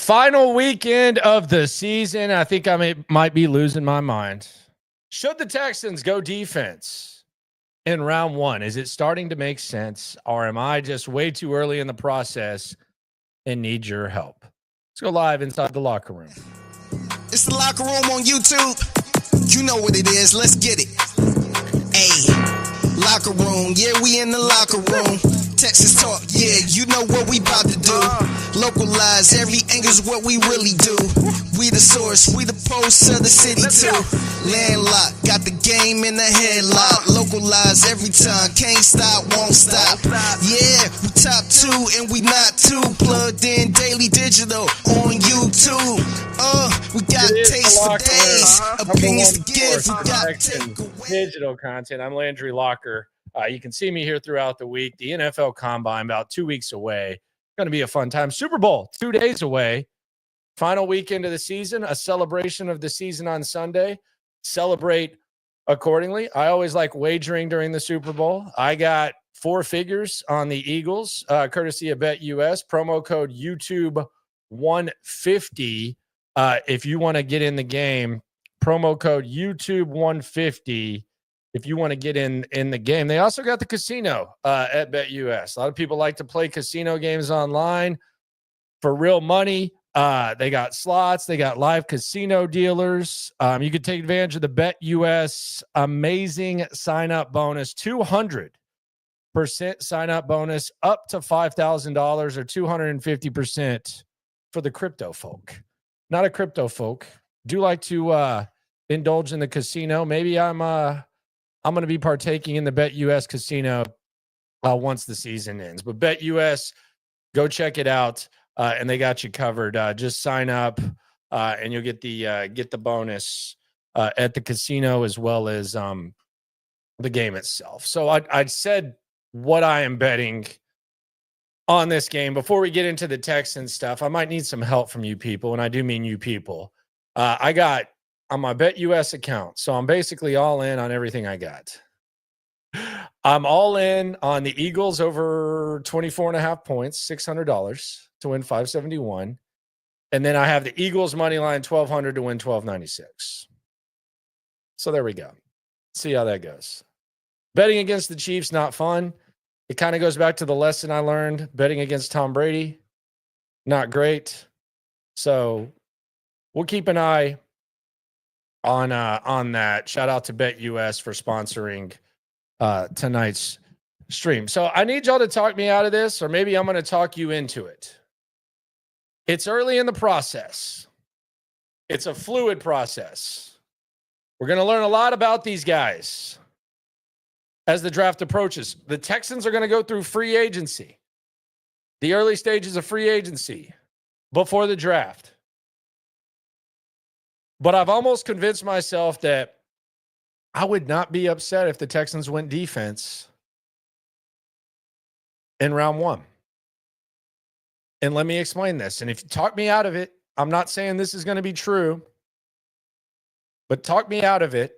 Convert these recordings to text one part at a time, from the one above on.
Final weekend of the season. I think might be losing my mind. Should the Texans go defense in round one? Is it starting to make sense, or am I just way too early in the process and need your help? Let's go live inside the locker room. It's the locker room on YouTube. You know what it is. Let's get it. Hey, locker room. Yeah, we in the locker room. Texas talk. Yeah, you know what we about to do. Localized. Every angle's what we really do. We the source. We the pulse of the city too. Landlocked. Got the game in the headlock. Localized every time. Can't stop, won't stop. Yeah, we top two and we not two. Plugged in daily digital on YouTube. We got taste for days. Opinions to give. We got takeaway. Digital content. I'm Landry Locker. You can see me here throughout the week. The NFL Combine about 2 weeks away. Going to be a fun time. Super Bowl 2 days away. Final weekend of the season. A celebration of the season on Sunday. Celebrate accordingly. I always like wagering during the Super Bowl. I got 4 figures on the Eagles, courtesy of BetUS. Promo code YouTube150. If you want to get in the game, promo code YouTube150. If you want to get in the game. They also got the casino at BetUS. A lot of people like to play casino games online for real money. They got slots. They got live casino dealers. You can take advantage of the BetUS amazing sign-up bonus, 200% sign-up bonus, up to $5,000 or 250% for the crypto folk. Not a crypto folk. Do like to indulge in the casino. Maybe I'm going to be partaking in the BetUS casino once the season ends. But BetUS, go check it out, and they got you covered. Just sign up, and you'll get the bonus at the casino as well as the game itself. So I said what I am betting on this game. Before we get into the Texans stuff, I might need some help from you people, and I do mean you people. I got on my BetUS account. So I'm basically all in on everything I got. I'm all in on the Eagles over 24.5 points, $600 to win 571. And then I have the Eagles money line 1,200 to win 1,296. So there we go. See how that goes. Betting against the Chiefs, not fun. It kind of goes back to the lesson I learned. Betting against Tom Brady, not great. So we'll keep an eye on that. Shout out to BetUS for sponsoring tonight's stream. So I need y'all to talk me out of this, or maybe I'm going to talk you into it. It's early in the process. It's a fluid process. We're going to learn a lot about these guys as the draft approaches. The Texans are going to go through free agency, the early stages of free agency before the draft. But I've almost convinced myself that I would not be upset if the Texans went defense in round one. And let me explain this. And if you talk me out of it, I'm not saying this is going to be true, but talk me out of it,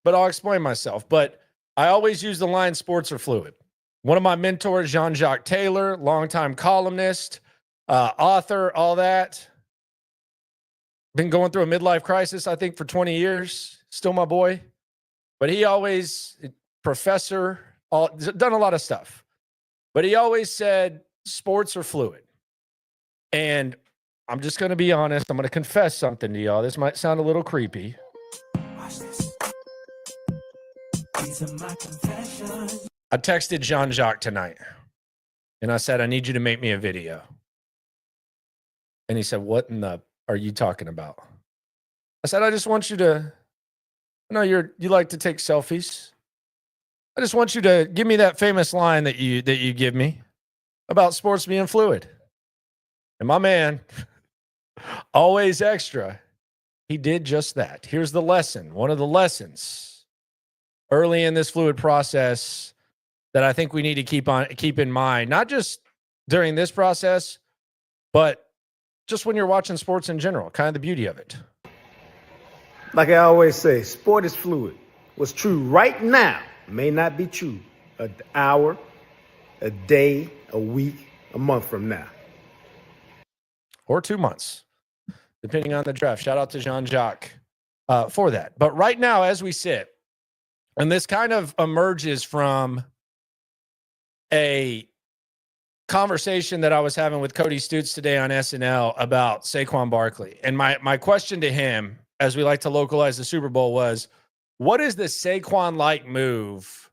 but I'll explain myself. But I always use the line, sports are fluid. One of my mentors, Jean-Jacques Taylor, longtime columnist, author, all that. Been going through a midlife crisis, I think, for 20 years. Still my boy. But he always, professor, done a lot of stuff. But he always said, sports are fluid. And I'm just going to be honest. I'm going to confess something to y'all. This might sound a little creepy. Watch this. These are my confessions. I texted Jean-Jacques tonight. And I said, I need you to make me a video. And he said, what in the are you talking about? I said, I just want you to, I know you like to take selfies. I just want you to give me that famous line that you give me about sports being fluid. And my man, always extra, he did just that. Here's the lesson. One of the lessons early in this fluid process that I think we need to keep in mind, not just during this process, but just when you're watching sports in general, kind of the beauty of it. Like I always say, sport is fluid. What's true right now may not be true an hour, a day, a week, a month from now. or 2 months, depending on the draft. Shout out to Jean-Jacques for that. But right now, as we sit, and this kind of emerges from a conversation that I was having with Cody Stutes today on SNL about Saquon Barkley. And my question to him, as we like to localize the Super Bowl, was, what is the Saquon-like move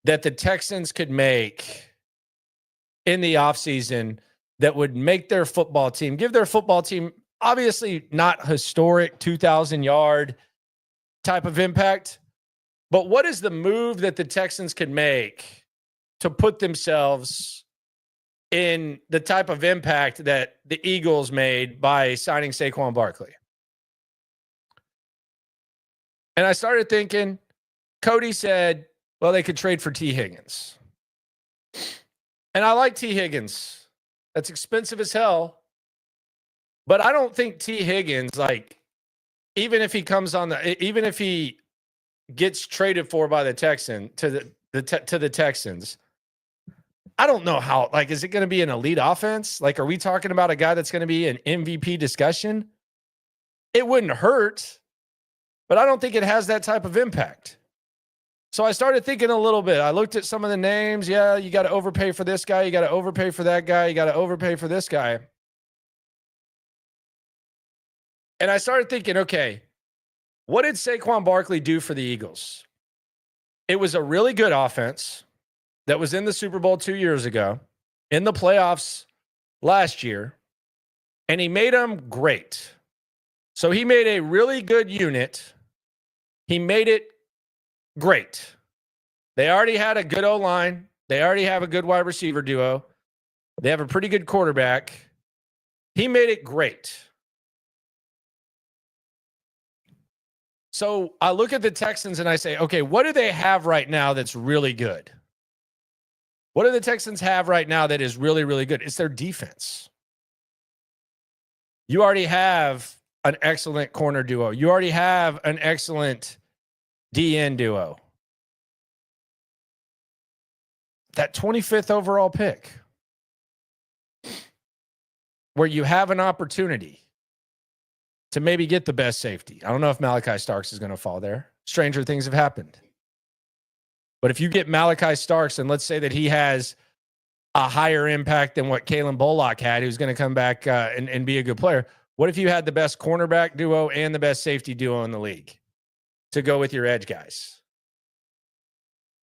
that the Texans could make in the offseason that would make their football team, give their football team, obviously not historic 2,000-yard type of impact, but what is the move that the Texans could make to put themselves in the type of impact that the Eagles made by signing Saquon Barkley? And I started thinking, Cody said, well, they could trade for T. Higgins. And I like T. Higgins. That's expensive as hell. But I don't think T. Higgins, like, even if he gets traded for by the Texan to the Texans, I don't know how, like, is it going to be an elite offense? Like, are we talking about a guy that's going to be an MVP discussion? It wouldn't hurt, but I don't think it has that type of impact. So I started thinking a little bit. I looked at some of the names. Yeah, you got to overpay for this guy. You got to overpay for that guy. You got to overpay for this guy. And I started thinking, okay, what did Saquon Barkley do for the Eagles? It was a really good offense that was in the Super Bowl 2 years ago, in the playoffs last year, and he made them great. So he made a really good unit. He made it great. They already had a good O-line. They already have a good wide receiver duo. They have a pretty good quarterback. He made it great. So I look at the Texans and I say, okay, what do they have right now that's really good? What do the Texans have right now that is really, really good? It's their defense. You already have an excellent corner duo. You already have an excellent DN duo. That 25th overall pick, where you have an opportunity to maybe get the best safety. I don't know if Malachi Starks is going to fall there. Stranger things have happened. But if you get Malachi Starks, and let's say that he has a higher impact than what Kalen Bullock had, who's going to come back and be a good player, what if you had the best cornerback duo and the best safety duo in the league to go with your edge guys?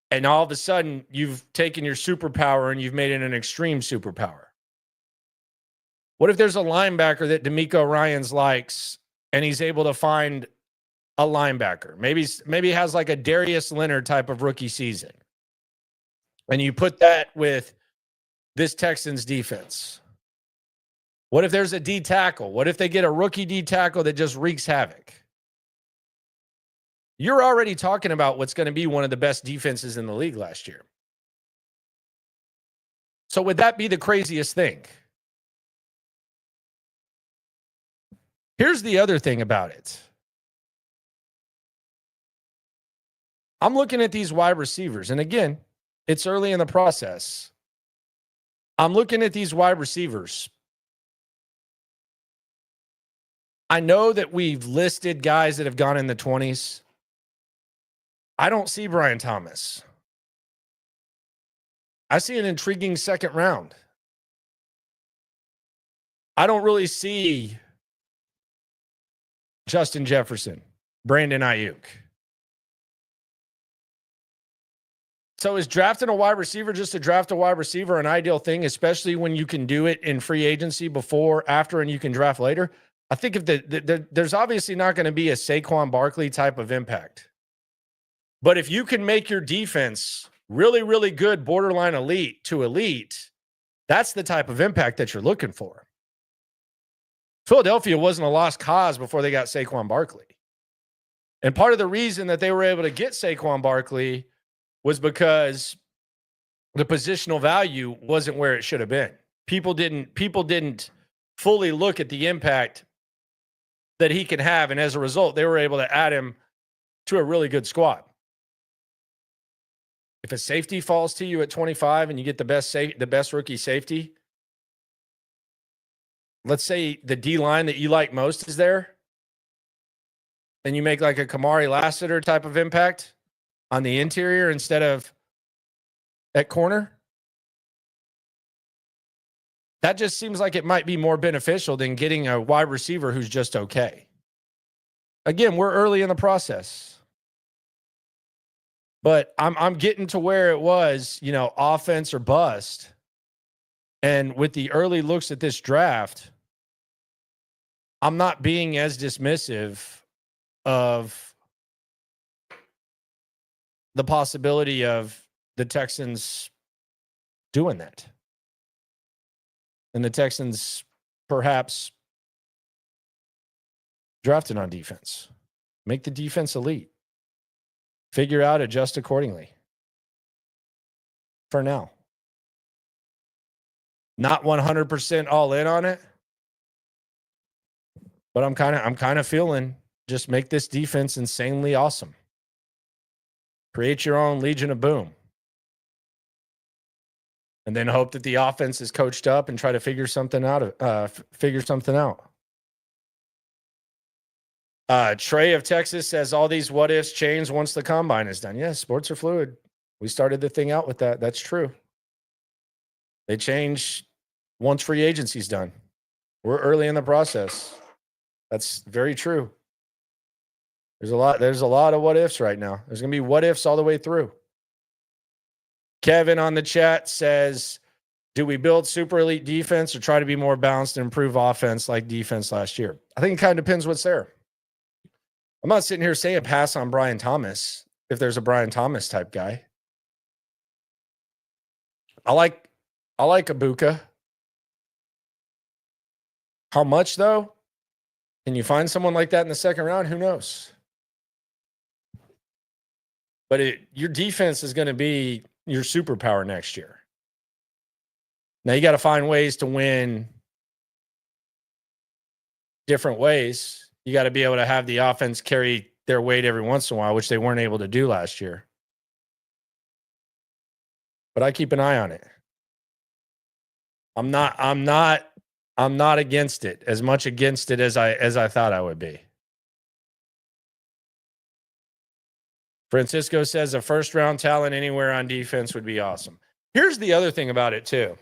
And all of a sudden, you've taken your superpower and you've made it an extreme superpower. What if there's a linebacker that DeMeco Ryans likes and he's able to find a linebacker? Maybe he has like a Darius Leonard type of rookie season. And you put that with this Texans defense. What if there's a D tackle? What if they get a rookie D tackle that just wreaks havoc? You're already talking about what's going to be one of the best defenses in the league last year. So would that be the craziest thing? Here's the other thing about it. I'm looking at these wide receivers, and again, it's early in the process. I'm looking at these wide receivers. I know that we've listed guys that have gone in the 20s. I don't see Brian Thomas. I see an intriguing second round. I don't really see Justin Jefferson, Brandon Ayuk. So is drafting a wide receiver just to draft a wide receiver an ideal thing, especially when you can do it in free agency before, after, and you can draft later? I think if there's obviously not going to be a Saquon Barkley type of impact. But if you can make your defense really, really good, borderline elite to elite, that's the type of impact that you're looking for. Philadelphia wasn't a lost cause before they got Saquon Barkley. And part of the reason that they were able to get Saquon Barkley was because the positional value wasn't where it should have been. People didn't fully look at the impact that he can have, and as a result, they were able to add him to a really good squad. If a safety falls to you at 25 and you get the best rookie safety, let's say the D line that you like most is there, and you make like a Kamari Lassiter type of impact on the interior instead of at corner, that just seems like it might be more beneficial than getting a wide receiver who's just okay. Again, we're early in the process, but I'm getting to where it was, offense or bust. And with the early looks at this draft, I'm not being as dismissive of the possibility of the Texans doing that. And the Texans perhaps drafting on defense. Make the defense elite. Figure out, adjust accordingly. For now. Not 100% all in on it. But I'm kind of feeling just make this defense insanely awesome. Create your own Legion of Boom. And then hope that the offense is coached up and try to figure something out. Trey of Texas says all these what ifs change once the combine is done. Yes, sports are fluid. We started the thing out with that. That's true. They change once free agency's done. We're early in the process. That's very true. There's a lot of what ifs right now. There's going to be what ifs all the way through. Kevin on the chat says, do we build super elite defense or try to be more balanced and improve offense like defense last year? I think it kind of depends what's there. I'm not sitting here saying pass on Brian Thomas if there's a Brian Thomas type guy. I like Ibuka. How much, though? Can you find someone like that in the second round? Who knows? But your defense is going to be your superpower next year. Now, you got to find ways to win different ways. You got to be able to have the offense carry their weight every once in a while, which they weren't able to do last year. But I keep an eye on it. I'm not against it, as much against it as I thought I would be. Francisco says a first-round talent anywhere on defense would be awesome. Here's the other thing about it, too.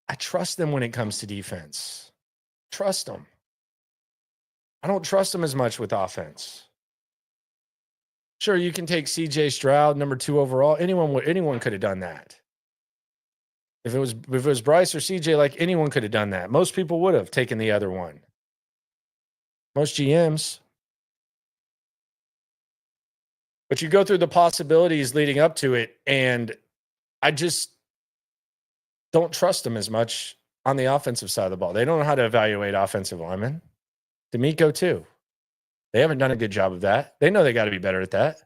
I trust them when it comes to defense. Trust them. I don't trust them as much with offense. Sure, you can take C.J. Stroud, number 2 overall. Anyone could have done that. If it was Bryce or C.J., like anyone could have done that. Most people would have taken the other one. Most GMs. But you go through the possibilities leading up to it, and I just don't trust them as much on the offensive side of the ball. They don't know how to evaluate offensive linemen. D'Amico, too. They haven't done a good job of that. They know they got to be better at that.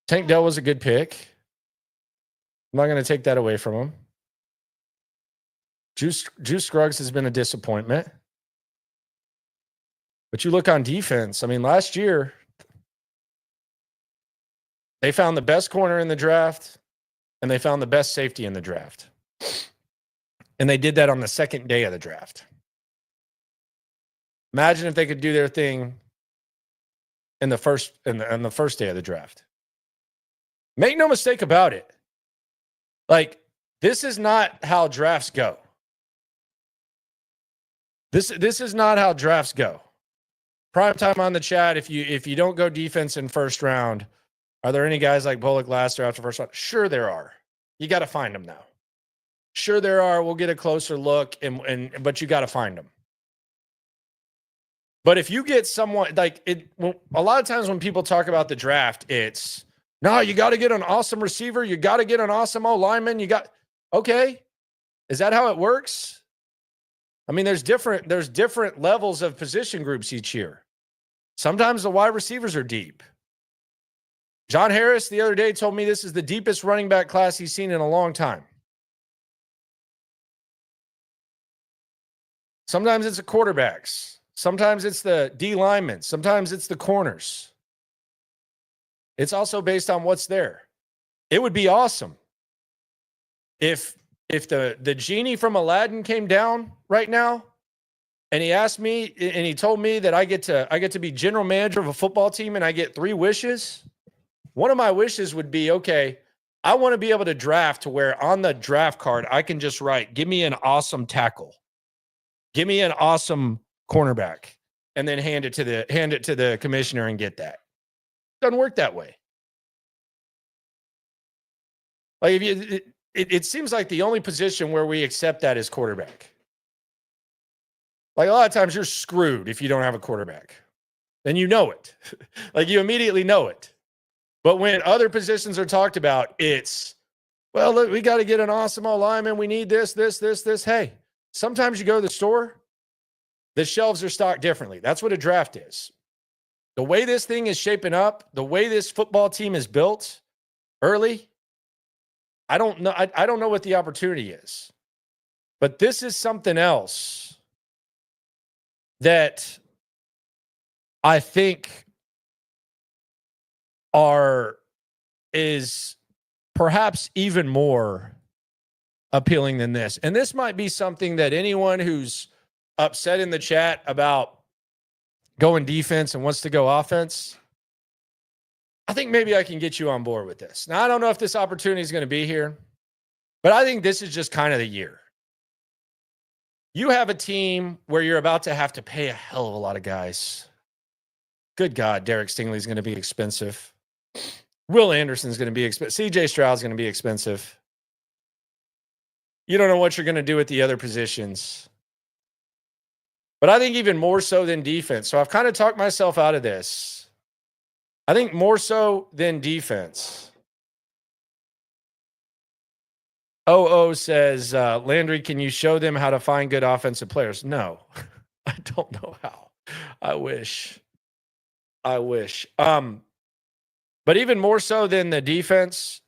Tank Dell was a good pick. I'm not going to take that away from him. Juice Scruggs has been a disappointment. But you look on defense, I mean, last year, they found the best corner in the draft, and they found the best safety in the draft. And they did that on the second day of the draft. Imagine if they could do their thing in the first day of the draft. Make no mistake about it. Like, this is not how drafts go. This is not how drafts go. Prime time on the chat. If you don't go defense in first round, are there any guys like Bullock Laster after first round? Sure there are. You got to find them now. Sure there are. We'll get a closer look, but you got to find them. But if you get someone like it, a lot of times when people talk about the draft, it's no, you got to get an awesome receiver. You got to get an awesome O-lineman. Okay. Is that how it works? I mean, there's different levels of position groups each year. Sometimes the wide receivers are deep. John Harris the other day told me this is the deepest running back class he's seen in a long time. Sometimes it's the quarterbacks. Sometimes it's the D linemen. Sometimes it's the corners. It's also based on what's there. It would be awesome if the genie from Aladdin came down right now and he asked me and he told me that I get to be general manager of a football team and I get 3 wishes, one of my wishes would be, okay, I want to be able to draft to where on the draft card I can just write, give me an awesome tackle. Give me an awesome cornerback, and then hand it to the commissioner and get that. Doesn't work that way. Like it seems like the only position where we accept that is quarterback. Like a lot of times you're screwed if you don't have a quarterback. And you know it. Like you immediately know it. But when other positions are talked about, it's, well, look, we got to get an awesome lineman. We need this. Hey, sometimes you go to the store, the shelves are stocked differently. That's what a draft is. The way this thing is shaping up, the way this football team is built early, I don't know. I don't know what the opportunity is. But this is something else that I think is perhaps even more appealing than this. And this might be something that anyone who's upset in the chat about going defense and wants to go offense, I think maybe I can get you on board with this. Now, I don't know if this opportunity is going to be here, but I think this is just kind of the year. You have a team where you're about to have to pay a hell of a lot of guys. Good God, Derek Stingley's going to be expensive. Will Anderson's going to be expensive. CJ Stroud's going to be expensive. You don't know what you're going to do with the other positions. But I think even more so than defense. So I've kind of talked myself out of this. I think more so than defense. OO says, Landry, can you show them how to find good offensive players? No, I don't know how. I wish. But even more so than the defense,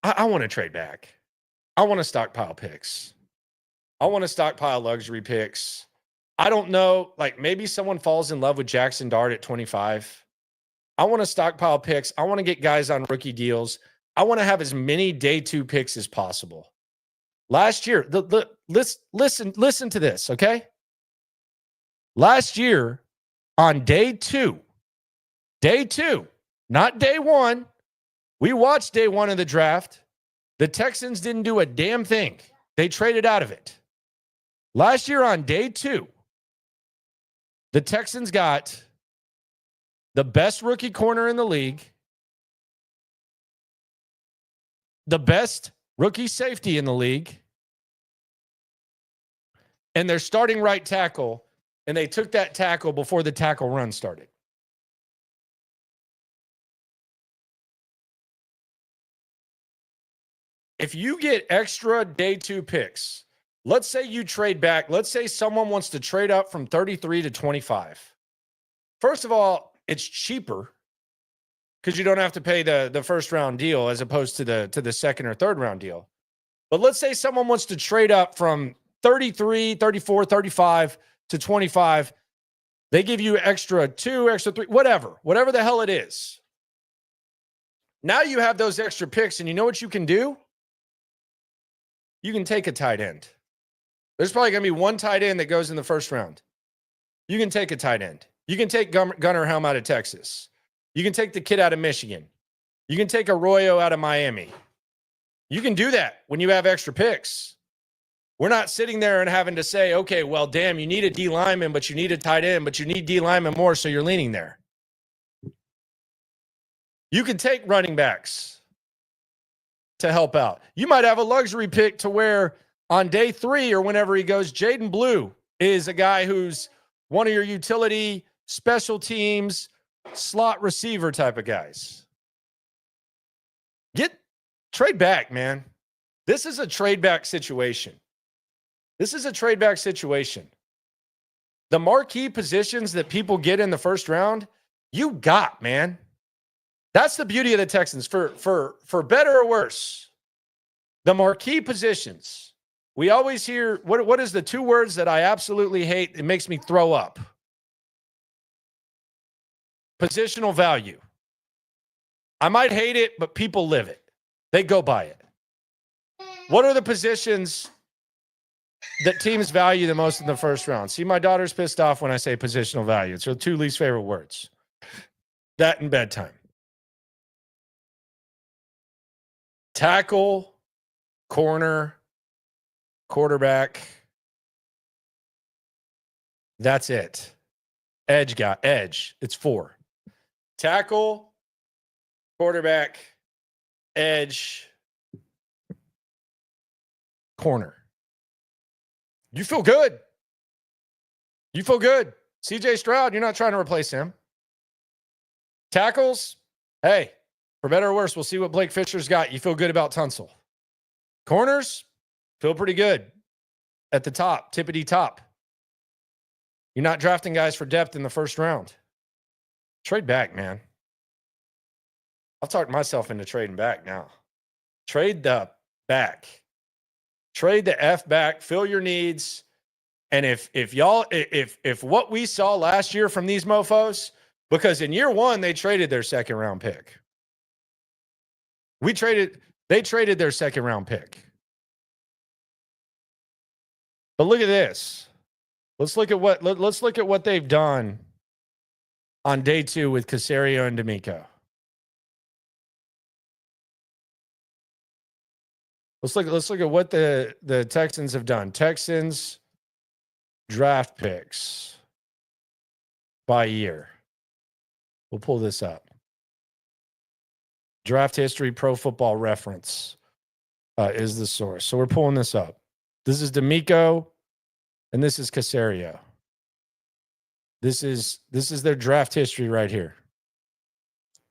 I want to trade back. I want to stockpile picks. I want to stockpile luxury picks. I don't know, like maybe someone falls in love with Jackson Dart at 25. I want to stockpile picks. I want to get guys on rookie deals. I want to have as many day 2 picks as possible. Last year, listen to this, okay? Last year on day 2, not day 1. We watched day 1 of the draft. The Texans didn't do a damn thing. They traded out of it. Last year on day 2, the Texans got the best rookie corner in the league, the best rookie safety in the league, and their starting right tackle, and they took that tackle before the tackle run started. If you get extra day 2 picks, let's say you trade back. Let's say someone wants to trade up from 33 to 25. First of all, it's cheaper because you don't have to pay the first round deal as opposed to the second or third round deal. But let's say someone wants to trade up from 33, 34, 35 to 25. They give you extra 2, extra 3, whatever the hell it is. Now you have those extra picks, and you know what you can do? You can take a tight end. There's probably going to be one tight end that goes in the first round. You can take a tight end. You can take Gunnar Helm out of Texas. You can take the kid out of Michigan. You can take Arroyo out of Miami. You can do that when you have extra picks. We're not sitting there and having to say, okay, well, damn, you need a D lineman, but you need a tight end, but you need D lineman more, so you're leaning there. You can take running backs to help out. You might have a luxury pick to where on day 3 or whenever he goes, Jaden Blue is a guy who's one of your utility special teams slot receiver type of guys. Trade back, man. This is a trade back situation. The marquee positions that people get in the first round, you got, man. That's the beauty of the Texans. For better or worse, the marquee positions. We always hear, what is the 2 words that I absolutely hate? It makes me throw up. Positional value. I might hate it, but people live it. They go by it. What are the positions that teams value the most in the first round? See, my daughter's pissed off when I say positional value. It's her two least favorite words. That and bedtime. Tackle, corner, quarterback. That's it. Edge. It's 4. Tackle, quarterback, edge, corner. You feel good. CJ Stroud, you're not trying to replace him. Tackles, hey, for better or worse, we'll see what Blake Fisher's got. You feel good about Tunsil. Corners, feel pretty good at the top, tippity top. You're not drafting guys for depth in the first round. Trade back, man. I've talked myself into trading back now. Trade the back. Trade the F back. Fill your needs. And if what we saw last year from these mofos, because in year 1 they traded their second round pick. They traded their second round pick. But look at this. Let's look at what they've done on day 2 with Caserio and D'Amico. Let's look at what the Texans have done. Texans draft picks by year. We'll pull this up. Draft history, Pro Football Reference is the source. So we're pulling this up. This is D'Amico, and this is Caserio. This is their draft history right here.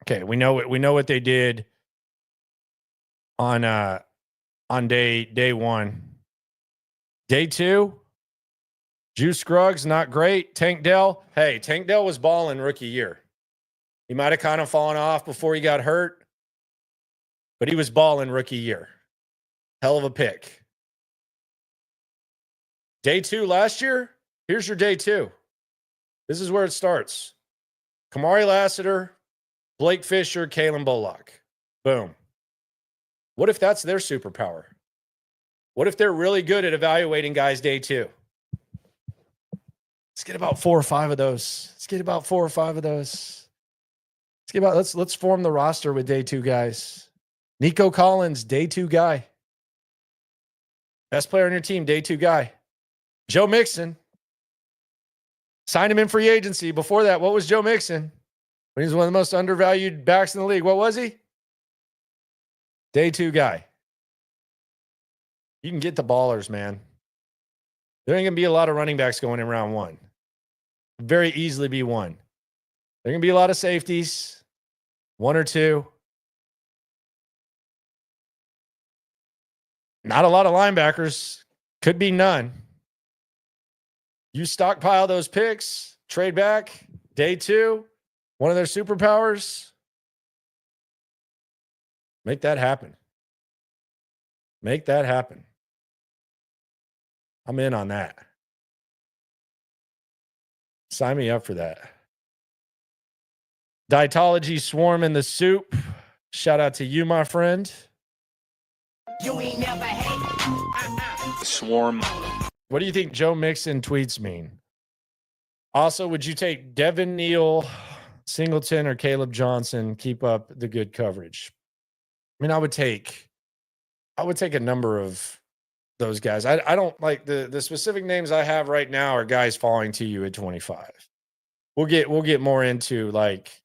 Okay, we know what they did on day 1. Day 2, Juice Scruggs, not great. Tank Dell was balling rookie year. He might have kind of fallen off before he got hurt, but he was balling rookie year. Hell of a pick. Day 2 last year, here's your day 2. This is where it starts. Kamari Lassiter, Blake Fisher, Kalen Bullock. Boom. What if that's their superpower? What if they're really good at evaluating guys day 2? Let's get about 4 or 5 of those. Let's form the roster with day 2 guys. Nico Collins, day 2 guy. Best player on your team, day 2 guy. Joe Mixon. Signed him in free agency. Before that, what was Joe Mixon? When he was one of the most undervalued backs in the league. What was he? Day 2 guy. You can get the ballers, man. There ain't going to be a lot of running backs going in round 1. Very easily be 1. There are going to be a lot of safeties. 1 or 2. Not a lot of linebackers. Could be none. You stockpile those picks, trade back, day 2, one of their superpowers. Make that happen. I'm in on that. Sign me up for that. Dietology Swarm in the soup. Shout out to you, my friend. You ain't never hate. Swarm. What do you think Joe Mixon tweets mean? Also, would you take Devin Neal, Singleton, or Caleb Johnson? Keep up the good coverage. I mean, I would take a number of those guys. I don't like the specific names I have right now are guys falling to you at 25. We'll get more into like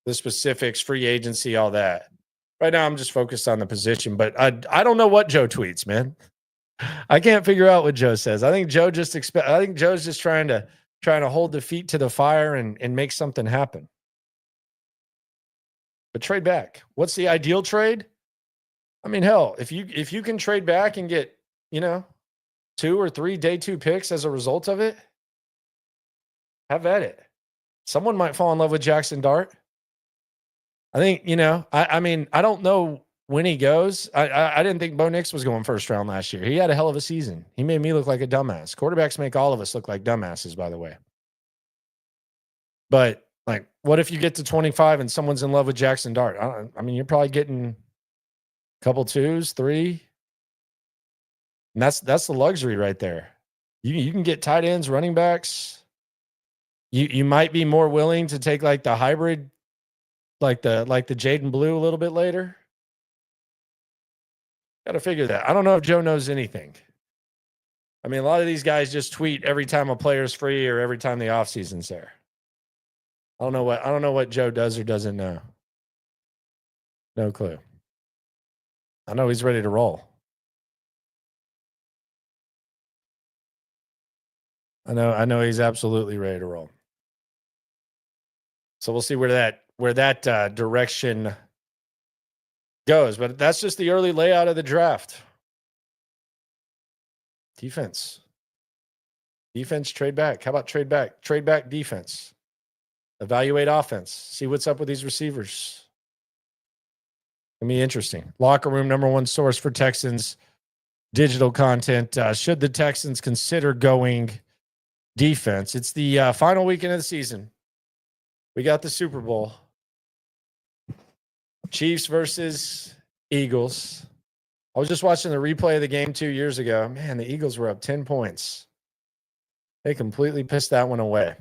the specifics, free agency, all that. Right now, I'm just focused on the position, but I don't know what Joe tweets, man. I can't figure out what Joe says. I think Joe's just trying to hold the feet to the fire and make something happen. But trade back. What's the ideal trade? I mean, hell, if you can trade back and get, 2 or 3 day 2 picks as a result of it, have at it. Someone might fall in love with Jackson Dart. I think, I mean, I don't know when he goes. I didn't think Bo Nix was going first round last year. He had a hell of a season. He made me look like a dumbass. Quarterbacks make all of us look like dumbasses, by the way. But like, what if you get to 25 and someone's in love with Jackson Dart? I mean, you're probably getting a couple 2s, 3. And that's the luxury right there. You can get tight ends, running backs. You might be more willing to take like the hybrid, like the Jaden Blue a little bit later. Got to figure that. I don't know if Joe knows anything. I mean, a lot of these guys just tweet every time a player's free or every time the offseason's there. I don't know what Joe does or doesn't know. No clue. I know he's ready to roll. I know he's absolutely ready to roll. So we'll see where that direction goes. But that's just the early layout of the draft. Defense, trade back. How about trade back? Trade back defense. Evaluate offense. See what's up with these receivers. Gonna be interesting. Locker Room, number one source for Texans digital content. Should the Texans consider going defense? It's the final weekend of the season. We got the Super Bowl. Chiefs versus Eagles. I was just watching the replay of the game 2 years ago. Man, the Eagles were up 10 points. They completely pissed that one away. I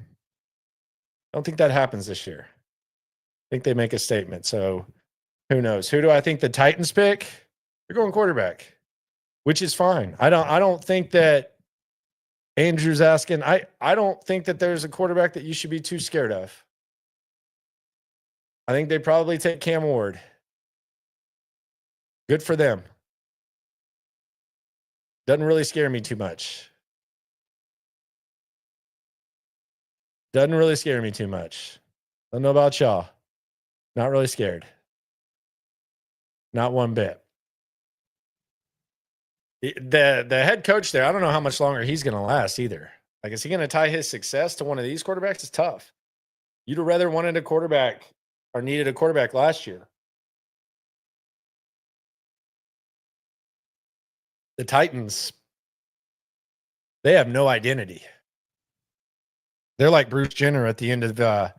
don't think that happens this year. I think they make a statement. So who knows? Who do I think the Titans pick? They're going quarterback, which is fine. I don't think that Andrew's asking. I don't think that there's a quarterback that you should be too scared of. I think they probably take Cam Ward. Good for them. Doesn't really scare me too much. Doesn't really scare me too much. I don't know about y'all. Not really scared. Not one bit. The head coach there, I don't know how much longer he's going to last either. Like, is he going to tie his success to one of these quarterbacks? It's tough. You'd have rather wanted a quarterback or needed a quarterback last year. The Titans, they have no identity. They're like Bruce Jenner at the end of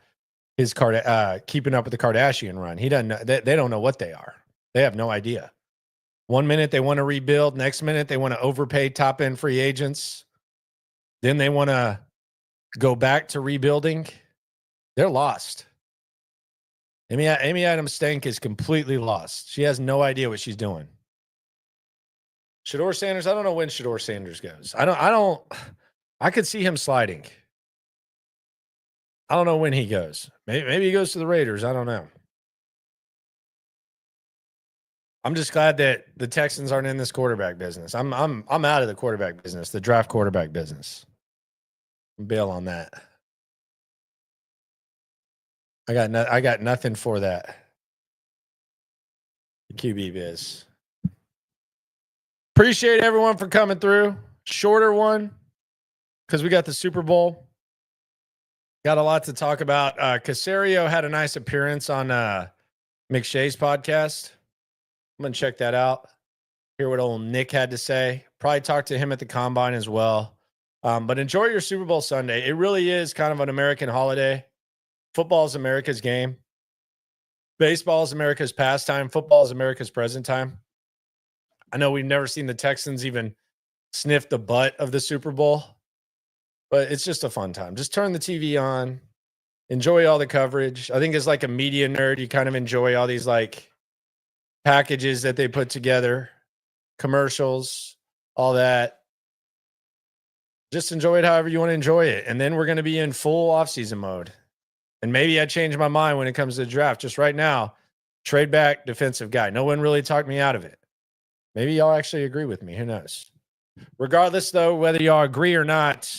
his Keeping Up with the Kardashian run. He doesn't know, they don't know what they are. They have no idea. 1 minute they want to rebuild. Next minute they want to overpay top end free agents. Then they want to go back to rebuilding. They're lost. Amy Adams Stank is completely lost. She has no idea what she's doing. Shedeur Sanders, I don't know when Shedeur Sanders goes. I could see him sliding. I don't know when he goes. Maybe he goes to the Raiders. I don't know. I'm just glad that the Texans aren't in this quarterback business. I'm out of the quarterback business, the draft quarterback business. Bail on that. I got nothing for that. The QB biz. Appreciate everyone for coming through. Shorter one because we got the Super Bowl. Got a lot to talk about. Casario had a nice appearance on McShay's podcast. I'm going to check that out. Hear what old Nick had to say. Probably talk to him at the Combine as well. But enjoy your Super Bowl Sunday. It really is kind of an American holiday. Football is America's game. Baseball is America's pastime. Football is America's present time. I know we've never seen the Texans even sniff the butt of the Super Bowl, but it's just a fun time. Just turn the TV on, enjoy all the coverage. I think as like a media nerd, you kind of enjoy all these like packages that they put together, commercials, all that. Just enjoy it however you want to enjoy it. And then we're going to be in full offseason mode. And maybe I change my mind when it comes to the draft. Just right now, trade back defensive guy. No one really talked me out of it. Maybe y'all actually agree with me. Who knows? Regardless, though, whether y'all agree or not,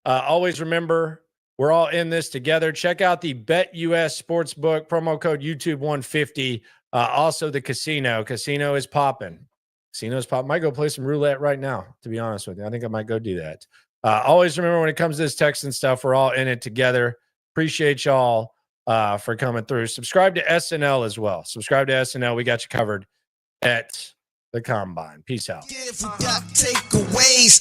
always remember we're all in this together. Check out the BetUS Sportsbook, promo code YouTube150. Also, the casino. Casino is popping. Casino's popping. Might go play some roulette right now, to be honest with you. I think I might go do that. Always remember when it comes to this Texan stuff, we're all in it together. Appreciate y'all for coming through. Subscribe to SNL as well. Subscribe to SNL. We got you covered at the Combine. Peace out. Yeah, if we got takeaways,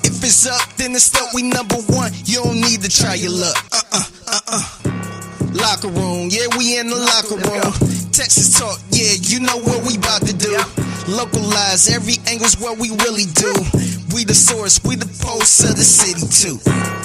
if it's up, then it's up. We number one. You don't need to try your luck. Locker room, yeah, we in the locker room. Texas talk, yeah, you know what we about to do. Localized, every angle's what we really do. We the source, we the pulse of the city too.